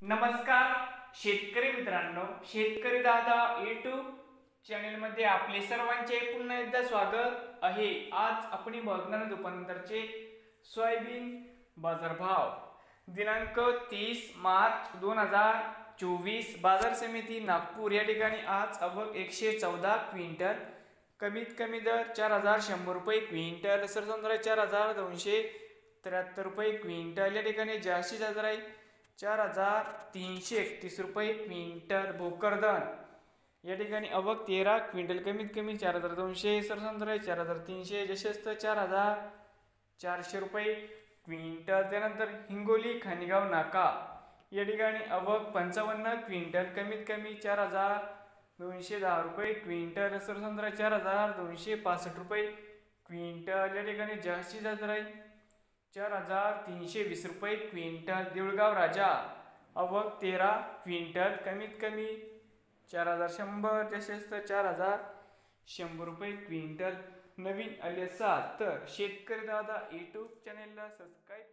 नमस्कार शेतकरी मित्रांनो, शेतकरी दादा यूट्यूब चॅनलमध्ये आपले सर्वांचे पुन्हा एकदा स्वागत आहे। आज आपण बघणार दुपारनंतरचे सोयाबीन बाजारभाव दिनांक 30 मार्च 2024 बाजार समिती नागपूर या ठिकाणी आज आवक 114 क्विंटल, कमीत कमी दर 4100 रुपये क्विंटल, सरसंद्रा 4273 रुपये क्विंटल, या ठिकाणी जास्तीत जास्त आहे 4331 रुपये क्विंटल। भोकरदन या ठिकाणी आवक 13 क्विंटल, कमीत कमी 4200, सरसंद्रा 4300, जशस्त 4400 रुपये क्विंटल। त्यानंतर हिंगोली खानिगाव नाका या ठिकाणी आवक 55 क्विंटल, कमीत कमी 4210 रुपये क्विंटल, सरसंद्रा 4265 रुपये क्विंटल, या ठिकाणी जास्तीत जास्त राहील 4320 रुपये क्विंटल। देऊळगाव राजा आवक 13 क्विंटल, कमीत कमी 4100, जशस्त 4100 रुपये क्विंटल। नवीन आले असाल तर शेतकरी दादा यूट्यूब चॅनेलला सबस्क्राईब